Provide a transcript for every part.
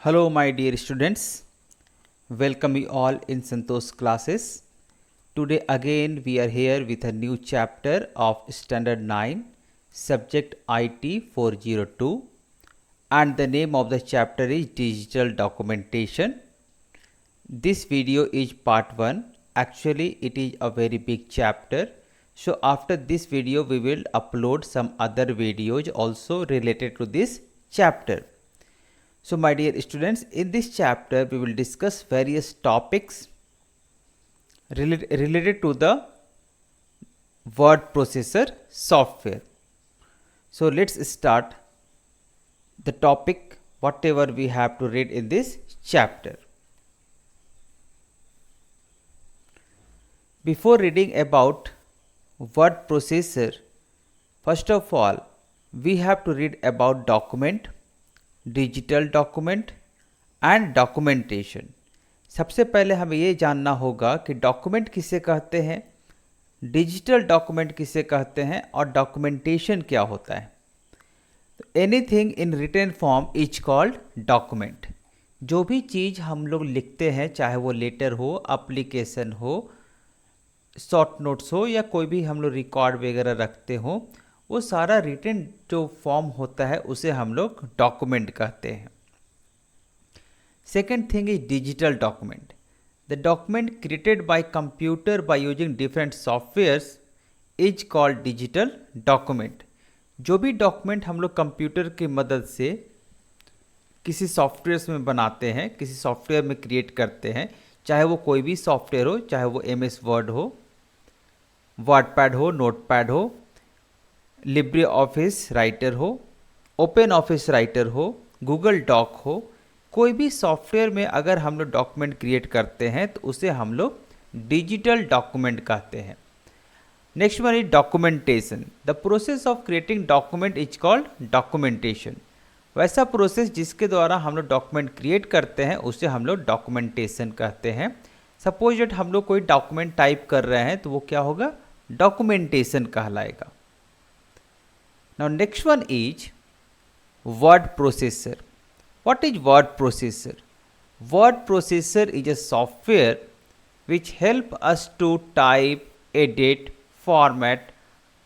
Hello, my dear students. Welcome you all in Santosh classes. Today again we are here with a new chapter of Standard 9, Subject IT 402, and the name of the chapter is Digital Documentation. This video is part 1. Actually, it is a very big chapter. So after this video, we will upload some other videos also related to this chapter. So my dear students, in this chapter we will discuss various topics related to the word processor software. So let's start the topic whatever we have to read in this chapter. Before reading about word processor, first of all we have to read about document, digital document and documentation. सबसे पहले हमें ये जानना होगा कि document किसे कहते हैं, डिजिटल डॉक्यूमेंट किसे कहते हैं और डॉक्यूमेंटेशन क्या होता है। तो anything in written form is called document. जो भी चीज़ हम लोग लिखते हैं, चाहे वो लेटर हो, एप्लीकेशन हो, शॉर्ट नोट्स हो या कोई भी हम लोग रिकॉर्ड वगैरह रखते हो, वो सारा रिटन जो फॉर्म होता है उसे हम लोग डॉक्यूमेंट कहते हैं। Second thing is digital document. The document created by computer by using different softwares is called digital document. जो भी डॉक्यूमेंट हम लोग कंप्यूटर की मदद से किसी सॉफ्टवेयर में बनाते हैं, किसी सॉफ्टवेयर में क्रिएट करते हैं, चाहे वो कोई भी सॉफ्टवेयर हो, चाहे वो MS वर्ड हो, वर्डपैड हो, नोटपैड हो, लिब्रे ऑफिस राइटर हो, ओपन ऑफिस राइटर हो, गूगल डॉक हो, कोई भी सॉफ्टवेयर में अगर हम लोग डॉक्यूमेंट क्रिएट करते हैं तो उसे हम लोग डिजिटल डॉक्यूमेंट कहते हैं। Next one is documentation. The process of creating document is called documentation. वैसा प्रोसेस जिसके द्वारा हम लोग डॉक्यूमेंट क्रिएट करते हैं उसे हम लोग डॉक्यूमेंटेशन कहते हैं। सपोज दैट हम लोग कोई डॉक्यूमेंट टाइप कर रहे हैं तो वो क्या होगा, डॉक्यूमेंटेशन कहलाएगा। Now next one is word processor. What is word processor? Word processor is a software which help us to type, edit, format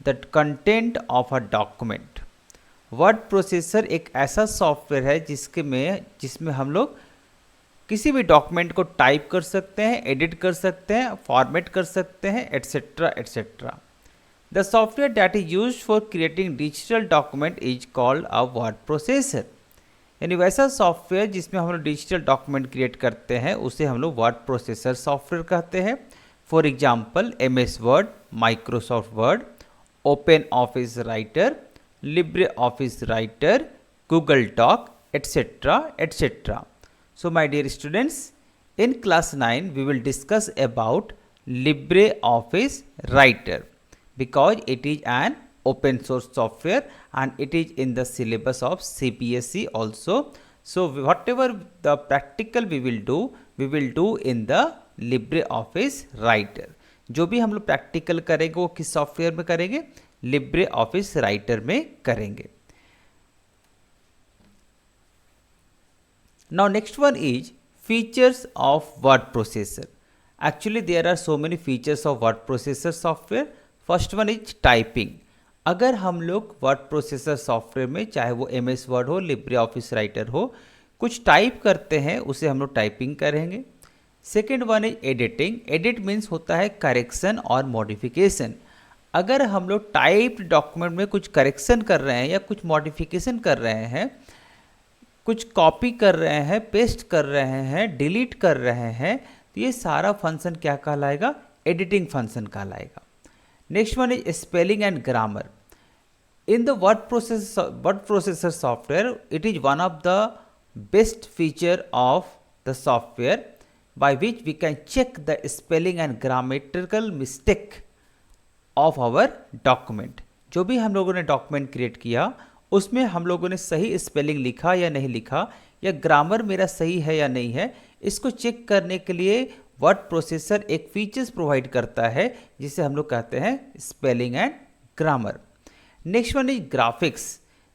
the content of a document. Word processor एक ऐसा सॉफ्टवेयर है जिसमें हम लोग किसी भी document को type कर सकते हैं, एडिट कर सकते हैं, फॉर्मेट कर सकते हैं, etcetera etcetera. The software that is used for creating digital document is called a word processor. यानी वैसा सॉफ्टवेयर जिसमें हम लोग डिजिटल डॉक्यूमेंट क्रिएट करते हैं उसे हम लोग वर्ड प्रोसेसर सॉफ्टवेयर कहते हैं। For example MS Word, Microsoft Word, open office Writer, Libre Office Writer, Google Doc etcetera etcetera. So my dear students, in class 9 we will discuss about Libre Office Writer because it is an open source software and it is in the syllabus of CPSE also. So whatever the practical we will do in the LibreOffice Writer. जो भी हम लोग practical करेंगे वो किस software में करेंगे, LibreOffice Writer में करेंगे। Now next one is features of word processor. Actually there are so many features of word processor software. First one is typing. अगर हम लोग वर्ड प्रोसेसर सॉफ्टवेयर में, चाहे वो MS वर्ड हो, लिब्रे ऑफिस राइटर हो, कुछ टाइप करते हैं उसे हम लोग टाइपिंग करेंगे। Second one is editing. Edit means होता है करेक्शन और मॉडिफिकेशन। अगर हम लोग टाइप्ड डॉक्यूमेंट में कुछ करेक्शन कर रहे हैं या कुछ मॉडिफिकेशन कर रहे हैं, कुछ कॉपी कर रहे हैं, पेस्ट कर रहे हैं, डिलीट कर रहे हैं, तो ये सारा फंक्शन क्या कहलाएगा, एडिटिंग फंक्शन कहलाएगा। Next one is spelling and grammar. In the word processor software, it is one of the best feature of the software by which we can check the spelling and grammatical mistake of our document. जो भी हम लोगों ने document create किया उसमें हम लोगों ने सही स्पेलिंग लिखा या नहीं लिखा, या ग्रामर मेरा सही है या नहीं है, इसको चेक करने के लिए वर्ड प्रोसेसर एक फीचर्स प्रोवाइड करता है जिसे हम लोग कहते हैं spelling and grammar. Next one is graphics.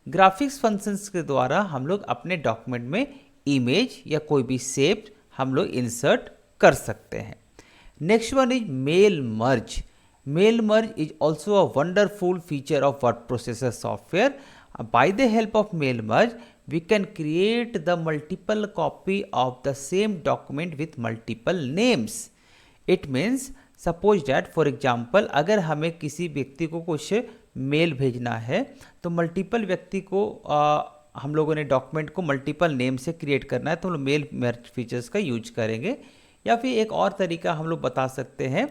Graphics functions के द्वारा हम लोग अपने डॉक्यूमेंट में इमेज या कोई भी शेप हम लोग इंसर्ट कर सकते हैं। Next one is mail merge. Mail merge is also a wonderful feature of word processor software. By the help of mail merge, we can create the multiple copy of the same document with multiple names. It means suppose that for example अगर हमें किसी व्यक्ति को कुछ mail भेजना है तो multiple व्यक्ति को हम लोगों ने डॉक्यूमेंट को मल्टीपल नेम से क्रिएट करना है तो हम लोग मेल मर्ज फीचर्स का यूज करेंगे। या फिर एक और तरीका हम लोग बता सकते हैं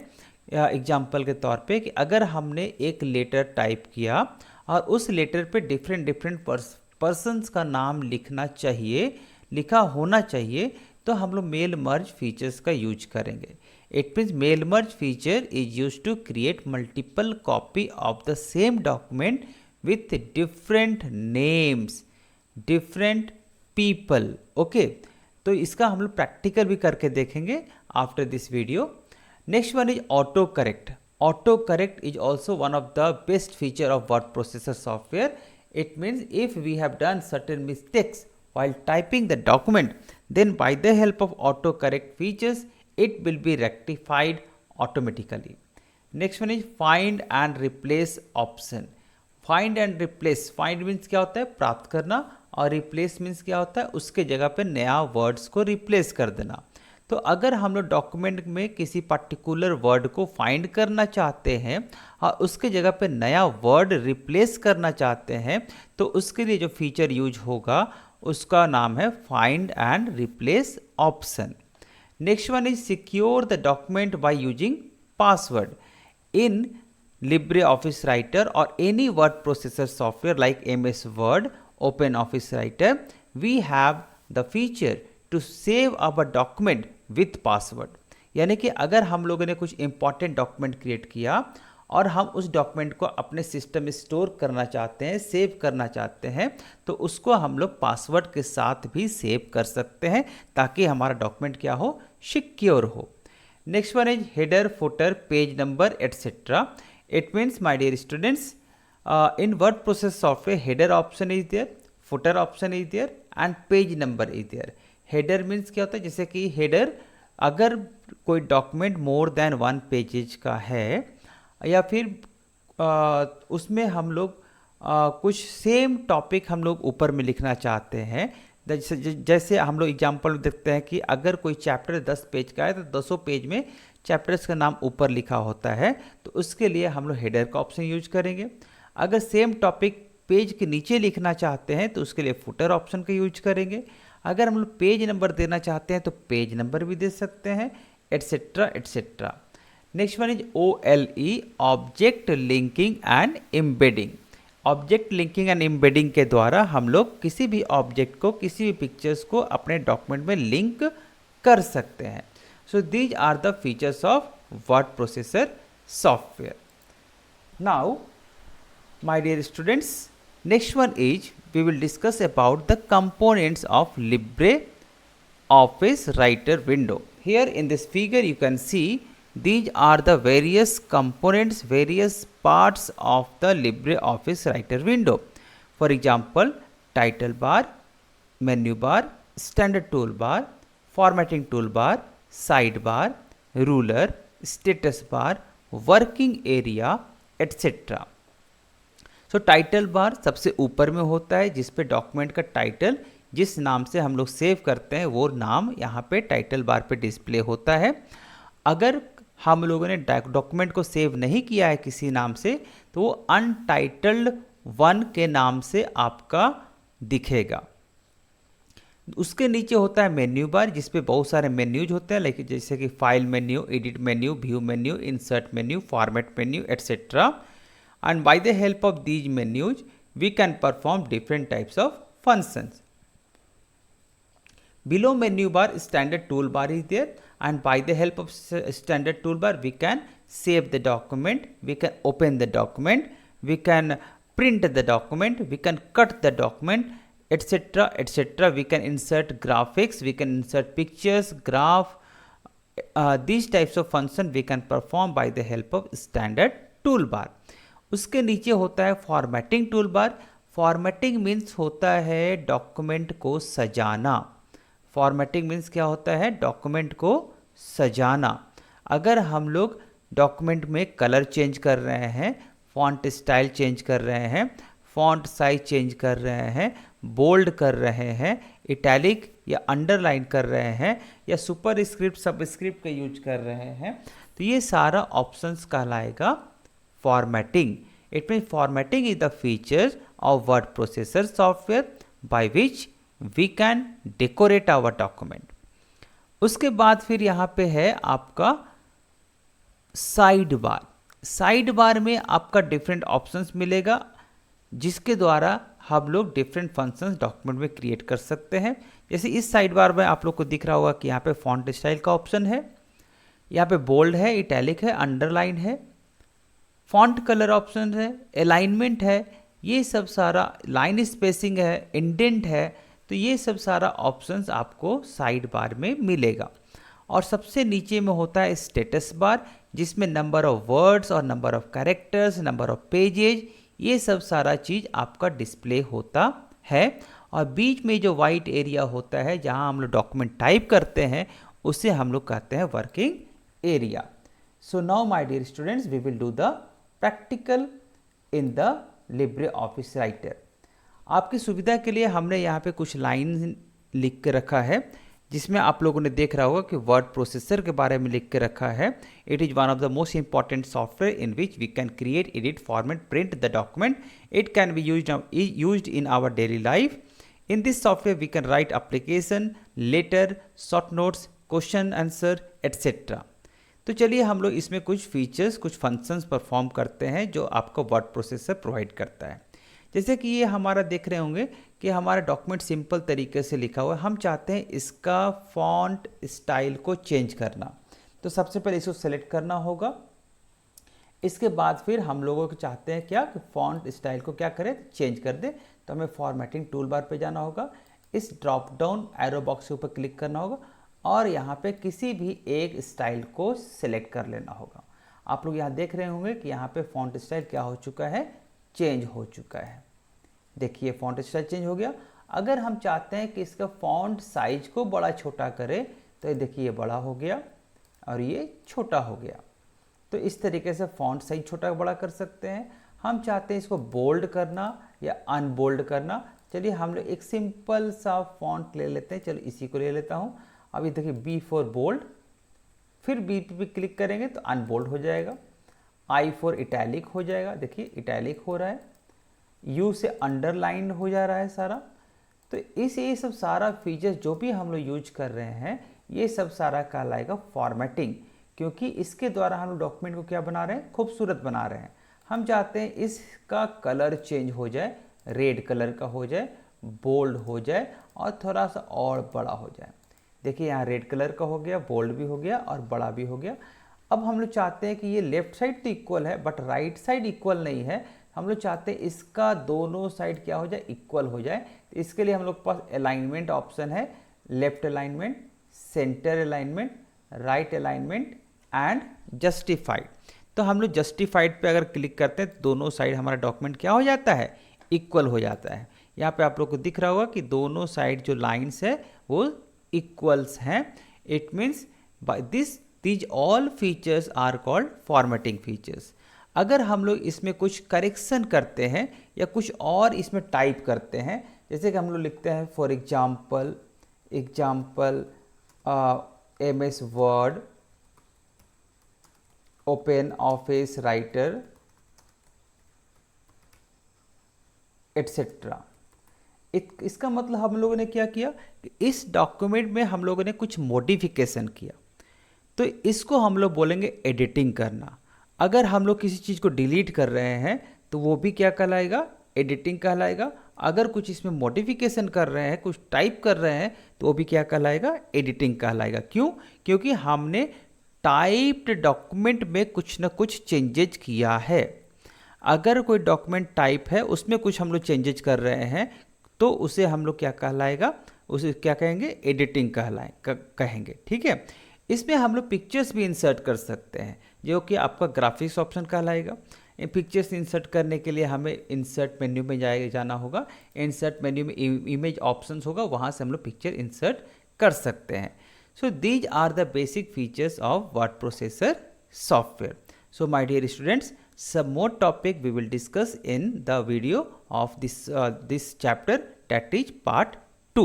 एग्जाम्पल के तौर पे कि अगर हमने एक लेटर टाइप किया और उस लेटर पे डिफरेंट पर्सन्स का नाम लिखा होना चाहिए तो हम लोग मेल मर्ज फीचर्स का यूज करेंगे। It means mail merge feature is use to create multiple copy of the same document with different names, different people. Okay, तो इसका हम लोग प्रैक्टिकल भी करके देखेंगे after this video. Next one is autocorrect. Autocorrect is also one of the best feature of word processor software. It means if we have done certain mistakes while typing the document, then by the help of autocorrect features, it will be rectified automatically. Next one is find and replace option. Find and replace. Find means क्या होता है? प्राप्त करना, और replace means क्या होता है? उसके जगह पे नया words को replace कर देना। तो अगर हम लोग डॉक्यूमेंट में किसी पर्टिकुलर वर्ड को फाइंड करना चाहते हैं और उसके जगह पे नया वर्ड रिप्लेस करना चाहते हैं तो उसके लिए जो फीचर यूज होगा उसका नाम है find and replace option. Next one is secure the document by using password. In Libre Office Writer और any word processor software like MS Word, open office writer, we have the feature to save our document with password. यानी कि अगर हम लोगों ने कुछ important document create किया और हम उस डॉक्यूमेंट को अपने सिस्टम में स्टोर करना चाहते हैं, सेव करना चाहते हैं, तो उसको हम लोग पासवर्ड के साथ भी सेव कर सकते हैं ताकि हमारा डॉक्यूमेंट क्या हो, सिक्योर हो। Next one is header, footer, page number etcetera. It means my dear students, in word process software header option is there, footer option is there and page number is there. Header means क्या होता है, जैसे कि header अगर कोई document more than 1 pages का है या फिर उसमें हम लोग कुछ सेम टॉपिक हम लोग ऊपर में लिखना चाहते हैं, जैसे हम लोग एग्जांपल देखते हैं कि अगर कोई चैप्टर 10 पेज का है तो 10 पेज में चैप्टर्स का नाम ऊपर लिखा होता है, तो उसके लिए हम लोग हेडर का ऑप्शन यूज करेंगे। अगर सेम टॉपिक पेज के नीचे लिखना चाहते हैं तो उसके लिए फुटर ऑप्शन का यूज करेंगे। अगर हम लोग पेज नंबर देना चाहते हैं तो पेज नंबर भी दे सकते हैं, etcetera etcetera. Next one is OLE, object linking and embedding. Object linking and embedding के द्वारा हम लोग किसी भी ऑब्जेक्ट को, किसी भी पिक्चर्स को अपने डॉक्यूमेंट में लिंक कर सकते हैं। So these are the features of word processor software. Now my dear students, next one is we will discuss about the components of LibreOffice Writer window. Here in this figure you can see these are the various components, various parts of the LibreOffice Writer window. For example, title bar, menu bar, standard toolbar, formatting toolbar, sidebar, ruler, status bar, working area, etc. So title bar सबसे ऊपर में होता है जिस पे document का title, जिस नाम से हम लोग सेव करते हैं वो नाम यहाँ पे टाइटल बार पे डिस्प्ले होता है। अगर हम लोगों ने डॉक्यूमेंट को सेव नहीं किया है किसी नाम से तो वो अनटाइटल्ड 1 के नाम से आपका दिखेगा। उसके नीचे होता है मेन्यू बार जिस पे बहुत सारे मेन्यूज होते हैं, लाइक जैसे कि file menu, edit menu, view menu, insert menu, format menu etcetera. And by the help of these menus we can perform different types of functions. Below menu bar standard toolbar is there, and by the help of standard toolbar we can save the document, we can open the document, we can print the document, we can cut the document, etc etc. We can insert graphics, we can insert pictures, graph, these types of function we can perform by the help of standard toolbar. उसके नीचे होता है formatting tool bar. Formatting means होता है document को सजाना, formatting means क्या होता है, डॉक्यूमेंट को सजाना। अगर हम लोग डॉक्यूमेंट में कलर चेंज कर रहे हैं, फॉन्ट स्टाइल चेंज कर रहे हैं, फॉन्ट साइज चेंज कर रहे हैं, बोल्ड कर रहे हैं, इटैलिक या अंडरलाइन कर रहे हैं, या सुपर स्क्रिप्ट सब स्क्रिप्ट का यूज कर रहे हैं, तो ये सारा ऑप्शंस कहलाएगा formatting. It mean formatting is the features of word processor software by which we can decorate our document. उसके बाद फिर यहाँ पे है आपका साइड बार। साइड बार में आपका डिफरेंट ऑप्शंस मिलेगा, जिसके द्वारा हम लोग डिफरेंट फंक्शंस डॉक्यूमेंट में क्रिएट कर सकते हैं। जैसे इस साइड बार में आप लोग को दिख रहा होगा कि यहाँ पे फॉन्ट स्टाइल का ऑप्शन है, यहाँ पे बोल्ड है, इटैलिक है, अंडरलाइन है, फॉन्ट कलर ऑप्शन है, अलाइनमेंट है, ये सब सारा, लाइन स्पेसिंग है, इंडेंट है, तो ये सब सारा ऑप्शंस आपको साइड बार में मिलेगा। और सबसे नीचे में होता है स्टेटस बार, जिसमें नंबर ऑफ वर्ड्स और number of characters, number of pages, ये सब सारा चीज़ आपका डिस्प्ले होता है। और बीच में जो वाइट एरिया होता है जहां हम लोग डॉक्यूमेंट टाइप करते हैं, उसे हम लोग कहते हैं working area. So now my dear students, we will do the practical in the Libre Office Writer. आपकी सुविधा के लिए हमने यहाँ पे कुछ लाइन लिख के रखा है, जिसमें आप लोगों ने देख रहा होगा कि वर्ड प्रोसेसर के बारे में लिख के रखा है। It is one of the most important software in which we can create, edit, format, print the document. It can be used in our daily life. In this software we can write application, letter, short notes, question answer, etc. तो चलिए हम लोग इसमें कुछ features, कुछ functions perform करते हैं जो आपको वर्ड प्रोसेसर प्रोवाइड करता है। जैसे कि ये हमारा देख रहे होंगे कि हमारा डॉक्यूमेंट सिंपल तरीके से लिखा हुआ है, हम चाहते हैं इसका फॉन्ट स्टाइल को चेंज करना। तो सबसे पहले इसको सेलेक्ट करना होगा। इसके बाद फिर हम लोगों को चाहते हैं क्या कि फॉन्ट स्टाइल को क्या करें, चेंज कर दे। तो हमें फॉर्मेटिंग टूल बार पे जाना होगा, इस ड्रॉप डाउन एरो बॉक्स के ऊपर क्लिक करना होगा और यहाँ पे किसी भी एक स्टाइल को सिलेक्ट कर लेना होगा। आप लोग यहाँ देख रहे होंगे कि यहाँ पे फॉन्ट स्टाइल क्या हो चुका है, चेंज हो चुका है। देखिए फॉन्ट स्टाइल चेंज हो गया। अगर हम चाहते हैं कि इसका फॉन्ट साइज को बड़ा छोटा करें, तो ये देखिए ये बड़ा हो गया और ये छोटा हो गया। तो इस तरीके से फॉन्ट साइज छोटा बड़ा कर सकते हैं। हम चाहते हैं इसको बोल्ड करना या अनबोल्ड करना। चलिए हम लोग एक सिंपल सा फॉन्ट ले लेते हैं, चलो इसी को ले लेता हूँ। अभी देखिए B फॉर बोल्ड, फिर B पे क्लिक करेंगे तो अनबोल्ड हो जाएगा। I फॉर इटैलिक हो जाएगा, देखिए इटैलिक हो रहा है। U से अंडरलाइन हो जा रहा है सारा। तो ये सब सारा फीचर्स जो भी हम लोग यूज कर रहे हैं, ये सब सारा कहलाएगा फॉर्मेटिंग, क्योंकि इसके द्वारा हम लोग डॉक्यूमेंट को क्या बना रहे हैं, खूबसूरत बना रहे हैं। हम चाहते हैं इसका कलर चेंज हो जाए, रेड कलर का हो जाए, बोल्ड हो जाए और थोड़ा सा और बड़ा हो जाए। देखिए यहाँ रेड कलर का हो गया, बोल्ड भी हो गया और बड़ा भी हो गया। अब हम लोग चाहते हैं कि ये लेफ्ट साइड तो इक्वल है बट राइट साइड इक्वल नहीं है। हम लोग चाहते हैं इसका दोनों साइड क्या हो जाए, इक्वल हो जाए। तो इसके लिए हम लोग के पास अलाइनमेंट ऑप्शन है, left alignment, centre alignment, right alignment and justified. तो हम लोग जस्टिफाइड पे अगर क्लिक करते हैं तो दोनों साइड हमारा डॉक्यूमेंट क्या हो जाता है, इक्वल हो जाता है। यहाँ पे आप लोग को दिख रहा होगा कि दोनों साइड जो लाइंस है वो इक्वल्स हैं। It means by these all features are called formatting features. अगर हम लोग इसमें कुछ करेक्शन करते हैं या कुछ और इसमें टाइप करते हैं, जैसे कि हम लोग लिखते हैं for example MS Word, open office writer etcetera. इसका मतलब हम लोगों ने क्या किया कि इस डॉक्यूमेंट में हम लोगों ने कुछ मॉडिफिकेशन किया, तो इसको हम लोग बोलेंगे एडिटिंग करना। अगर हम लोग किसी चीज़ को डिलीट कर रहे हैं तो वो भी क्या कहलाएगा, एडिटिंग कहलाएगा। अगर कुछ इसमें मॉडिफिकेशन कर रहे हैं, कुछ टाइप कर रहे हैं, तो वो भी क्या कहलाएगा, एडिटिंग कहलाएगा। क्यों? क्योंकि हमने टाइप्ड डॉक्यूमेंट में कुछ ना कुछ चेंजेज किया है। अगर कोई डॉक्यूमेंट टाइप है, उसमें कुछ हम लोग चेंजेज कर रहे हैं, तो उसे हम लोग क्या कहलाएगा, उसे क्या कहेंगे, एडिटिंग कहेंगे। ठीक है। इसमें हम लोग पिक्चर्स भी इंसर्ट कर सकते हैं, जो कि आपका ग्राफिक्स ऑप्शन कहलाएगा। पिक्चर्स इंसर्ट करने के लिए हमें इंसर्ट मेन्यू में जाना होगा। इंसर्ट मेन्यू में इमेज ऑप्शंस होगा, वहाँ से हम लोग पिक्चर इंसर्ट कर सकते हैं। So these are the basic features of word processor software. So my dear students, some more topic we will discuss in the video of this chapter, that is part 2.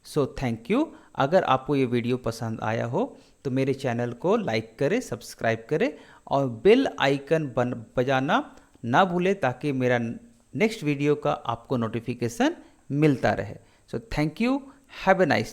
So thank you. अगर आपको ये video पसंद आया हो तो मेरे channel को like करें, सब्सक्राइब करें और बेल आइकन बजाना ना भूलें ताकि मेरा नेक्स्ट वीडियो का आपको नोटिफिकेशन मिलता रहे। So thank you, have a nice